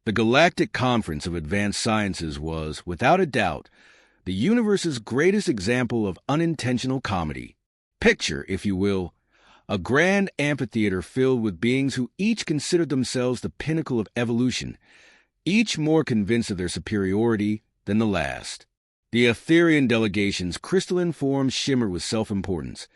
The Galactic Conference of Advanced Sciences was, without a doubt, the universe's greatest example of unintentional comedy. Picture, if you will, a grand amphitheater filled with beings who each considered themselves the pinnacle of evolution, each more convinced of their superiority than the last. The Etherean delegation's crystalline forms shimmered with self-importance,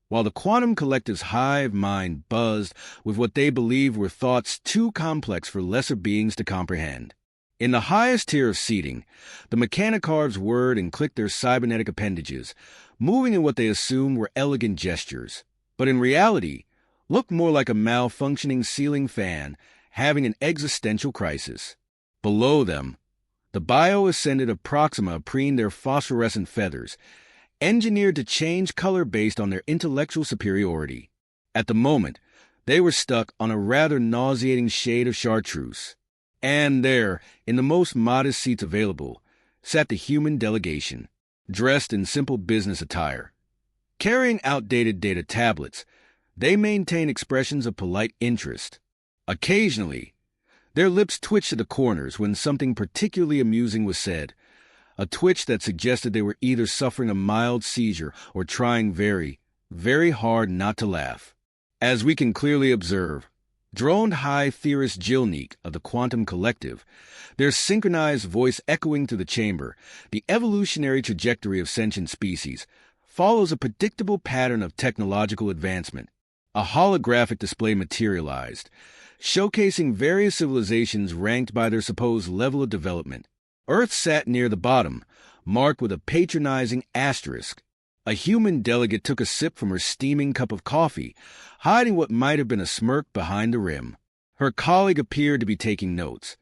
while the quantum collective's hive mind buzzed with what they believed were thoughts too complex for lesser beings to comprehend. In the highest tier of seating, the mechanicarves whirred and clicked their cybernetic appendages, moving in what they assumed were elegant gestures, but in reality looked more like a malfunctioning ceiling fan having an existential crisis. Below them, the bio-ascended Proxima preened their phosphorescent feathers, engineered to change color based on their intellectual superiority. At the moment, they were stuck on a rather nauseating shade of chartreuse. And there, in the most modest seats available, sat the human delegation, dressed in simple business attire. Carrying outdated data tablets, they maintained expressions of polite interest. Occasionally, their lips twitched at the corners when something particularly amusing was said, a twitch that suggested they were either suffering a mild seizure or trying very, very hard not to laugh. As we can clearly observe, droned high theorist Jilneek of the Quantum Collective, their synchronized voice echoing through the chamber, the evolutionary trajectory of sentient species follows a predictable pattern of technological advancement. A holographic display materialized, showcasing various civilizations ranked by their supposed level of development. Earth sat near the bottom, marked with a patronizing asterisk. A human delegate took a sip from her steaming cup of coffee, hiding what might have been a smirk behind the rim. Her colleague appeared to be taking notes,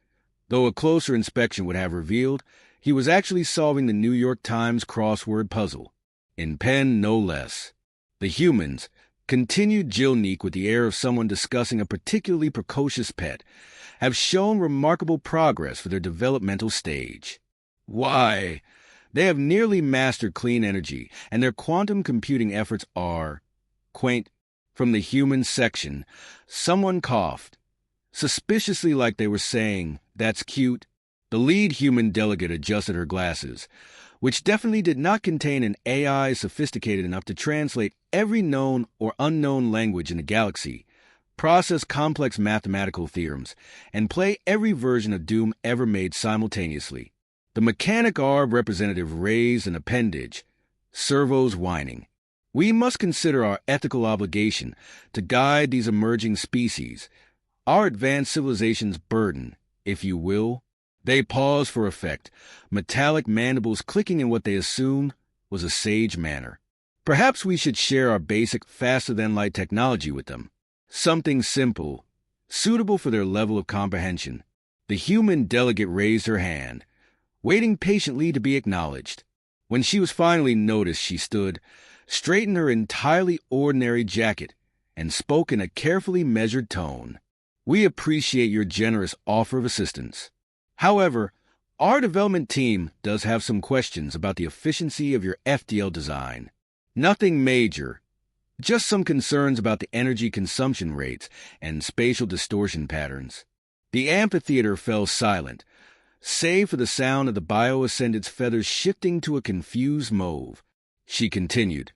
though a closer inspection would have revealed he was actually solving the New York Times crossword puzzle, in pen no less. The humans, continued Jilneek with the air of someone discussing a particularly precocious pet, have shown remarkable progress for their developmental stage. Why, they have nearly mastered clean energy, and their quantum computing efforts are quaint. From the human section, someone coughed, suspiciously like they were saying, "That's cute." The lead human delegate adjusted her glasses, which definitely did not contain an AI sophisticated enough to translate every known or unknown language in the galaxy, process complex mathematical theorems, and play every version of Doom ever made simultaneously. The mechanic arb representative raised an appendage, servos whining. We must consider our ethical obligation to guide these emerging species, our advanced civilization's burden, if you will. They paused for effect, metallic mandibles clicking in what they assumed was a sage manner. Perhaps we should share our basic faster-than-light technology with them. Something simple, suitable for their level of comprehension. The human delegate raised her hand, waiting patiently to be acknowledged. When she was finally noticed, she stood, straightened her entirely ordinary jacket, and spoke in a carefully measured tone. "We appreciate your generous offer of assistance. However, our development team does have some questions about the efficiency of your FDL design. Nothing major, just some concerns about the energy consumption rates and spatial distortion patterns." The amphitheater fell silent, save for the sound of the bio-ascended's feathers shifting to a confused mauve. She continued,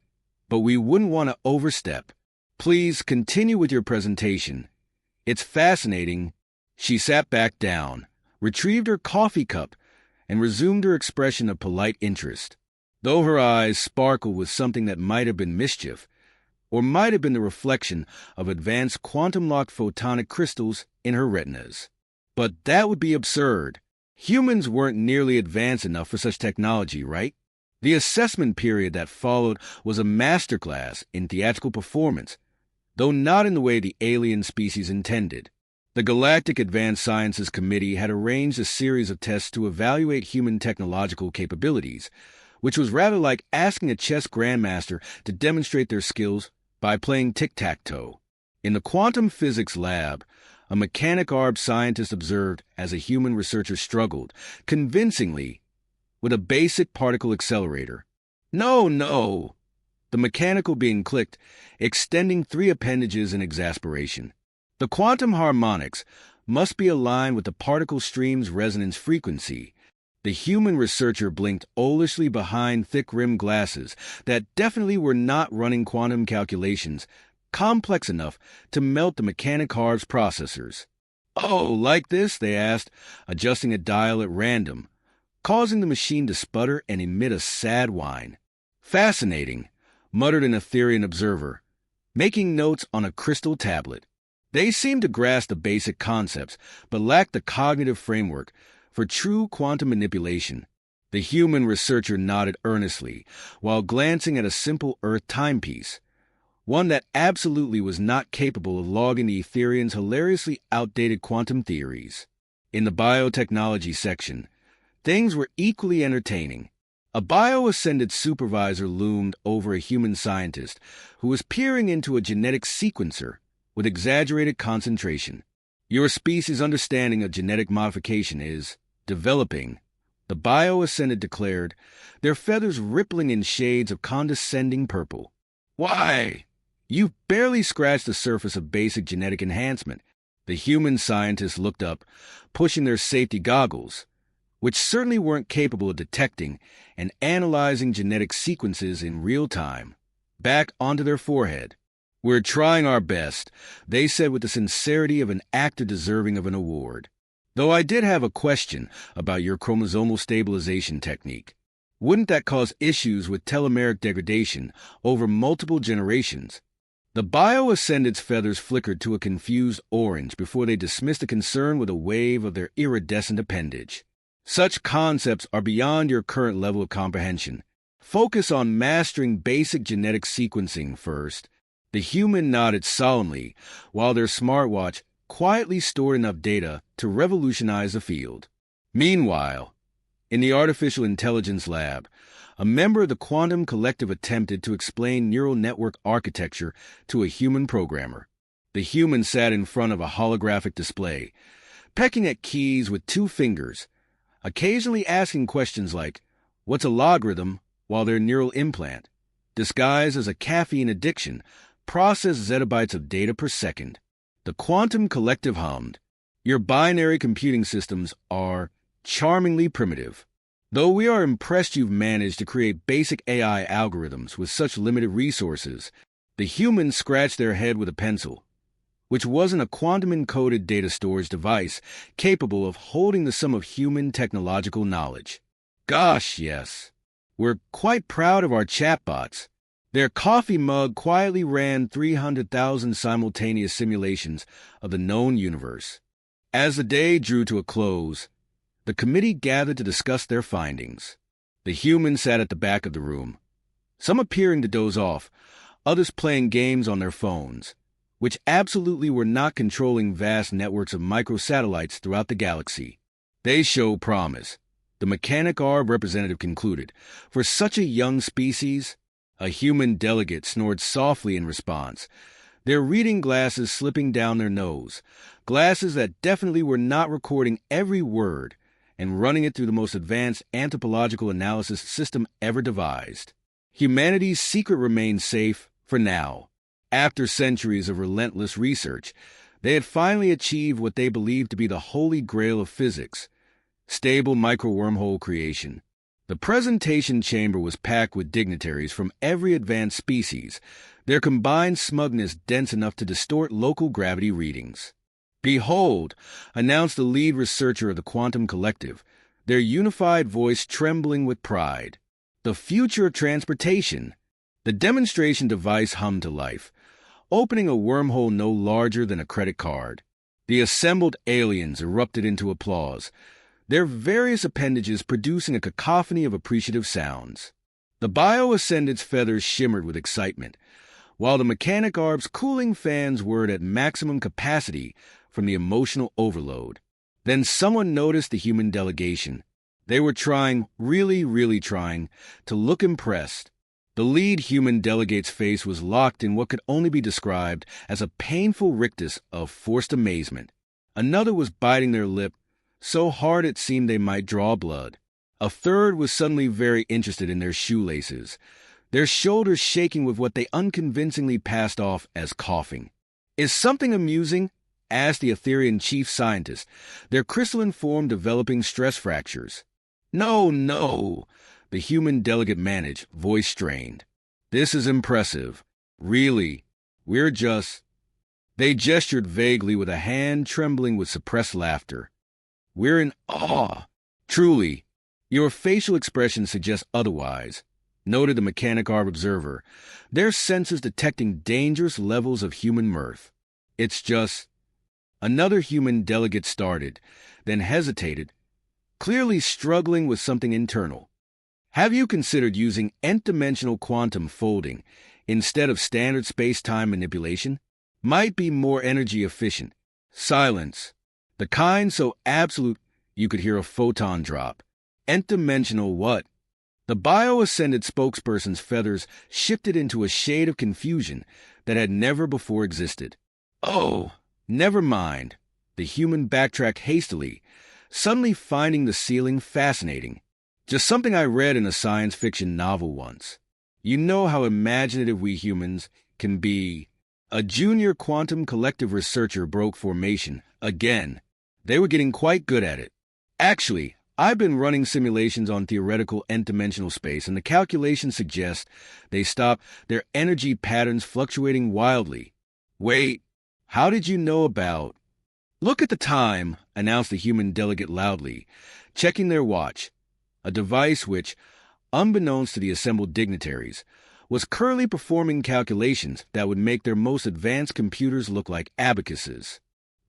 "But we wouldn't want to overstep. Please continue with your presentation. It's fascinating." She sat back down, retrieved her coffee cup, and resumed her expression of polite interest, though her eyes sparkled with something that might have been mischief, or might have been the reflection of advanced quantum-locked photonic crystals in her retinas. But that would be absurd. Humans weren't nearly advanced enough for such technology, right? The assessment period that followed was a masterclass in theatrical performance, though not in the way the alien species intended. The Galactic Advanced Sciences Committee had arranged a series of tests to evaluate human technological capabilities, which was rather like asking a chess grandmaster to demonstrate their skills by playing tic-tac-toe. In the quantum physics lab, a mechanic arb scientist observed as a human researcher struggled, convincingly, with a basic particle accelerator. No! The mechanical being clicked, extending 3 appendages in exasperation. The quantum harmonics, must be aligned with the particle stream's resonance frequency. The human researcher blinked owlishly behind thick-rimmed glasses that definitely were not running quantum calculations complex enough to melt the mechanic heart's processors. "Oh, like this?" they asked, adjusting a dial at random, causing the machine to sputter and emit a sad whine. "Fascinating," muttered an Etherean observer, making notes on a crystal tablet. They seemed to grasp the basic concepts, but lacked the cognitive framework for true quantum manipulation. The human researcher nodded earnestly while glancing at a simple Earth timepiece, one that absolutely was not capable of logging the Ethereans' hilariously outdated quantum theories. In the biotechnology section, things were equally entertaining. A bio-ascended supervisor loomed over a human scientist who was peering into a genetic sequencer with exaggerated concentration. "Your species' understanding of genetic modification is developing," the bio-ascended declared, their feathers rippling in shades of condescending purple. "Why? You've barely scratched the surface of basic genetic enhancement." The human scientists looked up, pushing their safety goggles, which certainly weren't capable of detecting and analyzing genetic sequences in real time, back onto their forehead. "We're trying our best," they said with the sincerity of an actor deserving of an award. "Though I did have a question about your chromosomal stabilization technique. Wouldn't that cause issues with telomeric degradation over multiple generations?" The bio-ascendant's feathers flickered to a confused orange before they dismissed the concern with a wave of their iridescent appendage. "Such concepts are beyond your current level of comprehension. Focus on mastering basic genetic sequencing first." The human nodded solemnly, while their smartwatch quietly stored enough data to revolutionize the field. Meanwhile, in the artificial intelligence lab, a member of the quantum collective attempted to explain neural network architecture to a human programmer. The human sat in front of a holographic display, pecking at keys with 2 fingers, occasionally asking questions like, "What's a logarithm?" while their neural implant, disguised as a caffeine addiction, processed zettabytes of data per second. The quantum collective hummed, "Your binary computing systems are charmingly primitive. Though we are impressed you've managed to create basic AI algorithms with such limited resources." The humans scratched their head with a pencil, which wasn't a quantum-encoded data storage device capable of holding the sum of human technological knowledge. "Gosh, yes. We're quite proud of our chatbots." Their coffee mug quietly ran 300,000 simultaneous simulations of the known universe. As the day drew to a close, the committee gathered to discuss their findings. The humans sat at the back of the room, some appearing to doze off, others playing games on their phones, which absolutely were not controlling vast networks of microsatellites throughout the galaxy. "They show promise," the mechanic arb representative concluded. "For such a young species," a human delegate snored softly in response, their reading glasses slipping down their nose, glasses that definitely were not recording every word and running it through the most advanced anthropological analysis system ever devised. Humanity's secret remained safe for now. After centuries of relentless research, they had finally achieved what they believed to be the holy grail of physics: stable micro-wormhole creation. The presentation chamber was packed with dignitaries from every advanced species, their combined smugness dense enough to distort local gravity readings. "Behold," announced the lead researcher of the Quantum Collective, their unified voice trembling with pride, "the future of transportation." The demonstration device hummed to life, opening a wormhole no larger than a credit card. The assembled aliens erupted into applause, their various appendages producing a cacophony of appreciative sounds. The bio-ascendant's feathers shimmered with excitement, while the mechanic arb's cooling fans whirred at maximum capacity from the emotional overload. Then someone noticed the human delegation. They were trying, really trying, to look impressed. The lead human delegate's face was locked in what could only be described as a painful rictus of forced amazement. Another was biting their lip so hard it seemed they might draw blood. A third was suddenly very interested in their shoelaces, their shoulders shaking with what they unconvincingly passed off as coughing. "Is something amusing?" asked the Ethereum chief scientist, their crystalline form developing stress fractures. No, no, the human delegate managed, voice strained. This is impressive. Really, we're just... They gestured vaguely with a hand trembling with suppressed laughter. We're in awe. Truly, your facial expression suggests otherwise, noted the mechanic arb observer, their senses detecting dangerous levels of human mirth. It's just... Another human delegate started, then hesitated, clearly struggling with something internal. Have you considered using nth-dimensional quantum folding instead of standard space-time manipulation? Might be more energy efficient. Silence. The kind so absolute you could hear a photon drop. Nth-dimensional what? The bio-ascended spokesperson's feathers shifted into a shade of confusion that had never before existed. Oh, never mind. The human backtracked hastily, suddenly finding the ceiling fascinating. Just something I read in a science fiction novel once. You know how imaginative we humans can be. A junior quantum collective researcher broke formation again. They were getting quite good at it. Actually, I've been running simulations on theoretical nth-dimensional space, and the calculations suggest they stop their energy patterns fluctuating wildly. Wait, how did you know about... Look at the time, announced the human delegate loudly, checking their watch, a device which, unbeknownst to the assembled dignitaries, was currently performing calculations that would make their most advanced computers look like abacuses.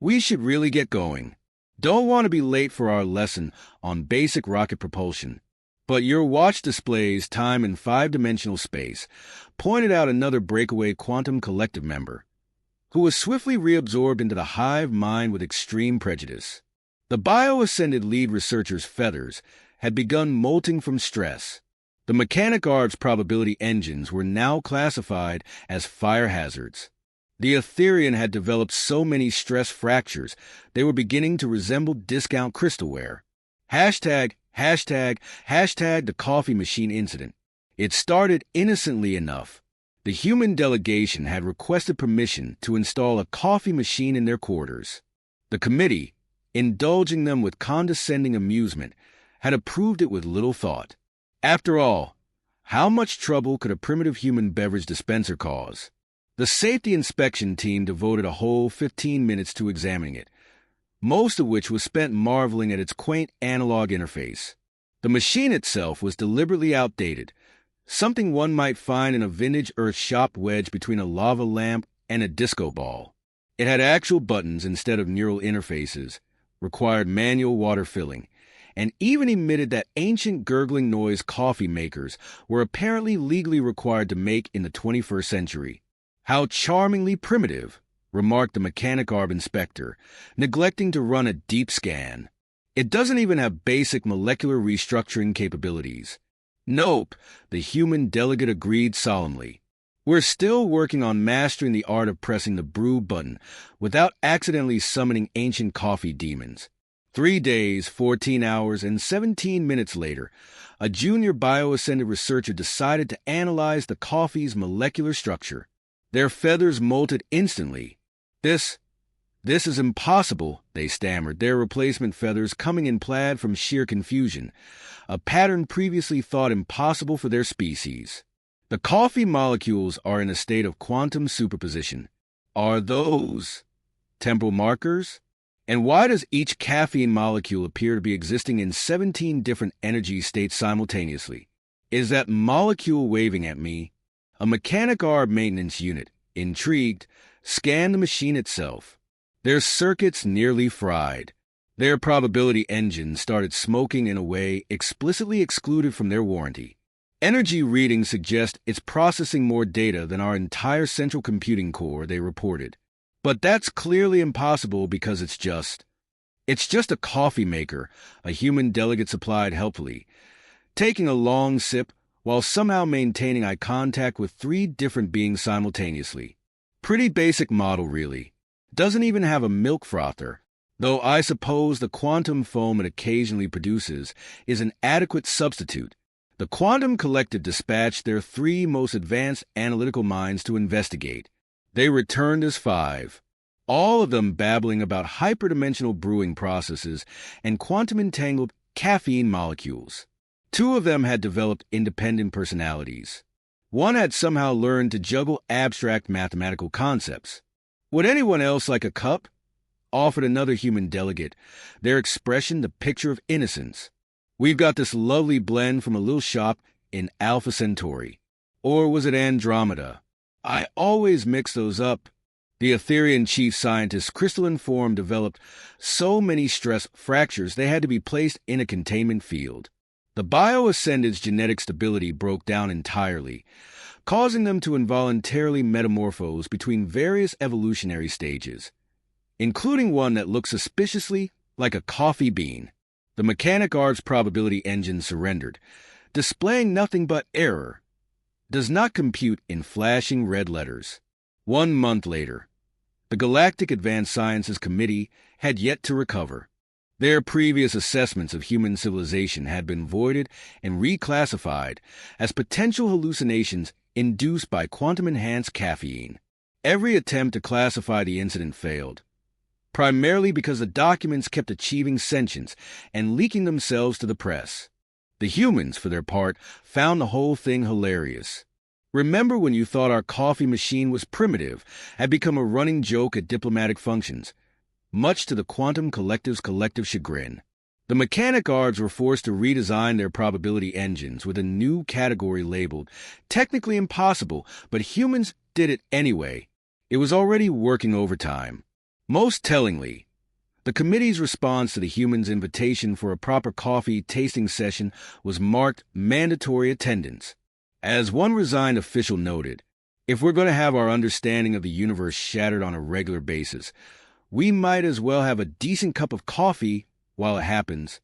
We should really get going. Don't want to be late for our lesson on basic rocket propulsion. But your watch displays time in five-dimensional space, pointed out another breakaway quantum collective member, who was swiftly reabsorbed into the hive mind with extreme prejudice. The bio-ascended lead researcher's feathers had begun molting from stress. The mechanic arb's probability engines were now classified as fire hazards. The Ethereum had developed so many stress fractures, they were beginning to resemble discount crystalware. Hashtag the coffee machine incident. It started innocently enough. The human delegation had requested permission to install a coffee machine in their quarters. The committee, indulging them with condescending amusement, had approved it with little thought. After all, how much trouble could a primitive human beverage dispenser cause? The safety inspection team devoted a whole 15 minutes to examining it, most of which was spent marveling at its quaint analog interface. The machine itself was deliberately outdated, something one might find in a vintage earth shop wedged between a lava lamp and a disco ball. It had actual buttons instead of neural interfaces, required manual water filling, and even emitted that ancient gurgling noise coffee makers were apparently legally required to make in the 21st century. How charmingly primitive, remarked the mechanic arb inspector, neglecting to run a deep scan. It doesn't even have basic molecular restructuring capabilities. Nope, the human delegate agreed solemnly. We're still working on mastering the art of pressing the brew button without accidentally summoning ancient coffee demons. 3 days, 14 hours, and 17 minutes later, a junior bio-ascended researcher decided to analyze the coffee's molecular structure. Their feathers molted instantly. This is impossible, they stammered, their replacement feathers coming in plaid from sheer confusion, a pattern previously thought impossible for their species. The coffee molecules are in a state of quantum superposition. Are those temporal markers? And why does each caffeine molecule appear to be existing in 17 different energy states simultaneously? Is that molecule waving at me? A mechanic arb maintenance unit, intrigued, scanned the machine itself. Their circuits nearly fried. Their probability engines started smoking in a way explicitly excluded from their warranty. Energy readings suggest it's processing more data than our entire central computing core, they reported. But that's clearly impossible because it's just a coffee maker, a human delegate supplied helpfully, taking a long sip while somehow maintaining eye contact with 3 different beings simultaneously. Pretty basic model, really. Doesn't even have a milk frother, though I suppose the quantum foam it occasionally produces is an adequate substitute. The quantum collective dispatched their 3 most advanced analytical minds to investigate. They returned as 5. all of them babbling about hyperdimensional brewing processes and quantum-entangled caffeine molecules. Two of them had developed independent personalities. One had somehow learned to juggle abstract mathematical concepts. Would anyone else like a cup? Offered another human delegate, their expression the picture of innocence. We've got this lovely blend from a little shop in Alpha Centauri. Or was it Andromeda? I always mix those up. The Etherian chief scientist's crystalline form developed so many stress fractures they had to be placed in a containment field. The bioascendant's genetic stability broke down entirely, causing them to involuntarily metamorphose between various evolutionary stages, including one that looked suspiciously like a coffee bean. The mechanic arts probability engine surrendered, displaying nothing but error. Does not compute in flashing red letters. 1 month later, the Galactic Advanced Sciences Committee had yet to recover. Their previous assessments of human civilization had been voided and reclassified as potential hallucinations induced by quantum-enhanced caffeine. Every attempt to classify the incident failed, primarily because the documents kept achieving sentience and leaking themselves to the press. The humans, for their part, found the whole thing hilarious. Remember when you thought our coffee machine was primitive, had become a running joke at diplomatic functions, much to the quantum collective's collective chagrin. The mechanic arts were forced to redesign their probability engines with a new category labeled technically impossible, but humans did it anyway. It was already working overtime. Most tellingly, the committee's response to the humans' invitation for a proper coffee tasting session was marked mandatory attendance. As one resigned official noted, if we're going to have our understanding of the universe shattered on a regular basis, we might as well have a decent cup of coffee while it happens.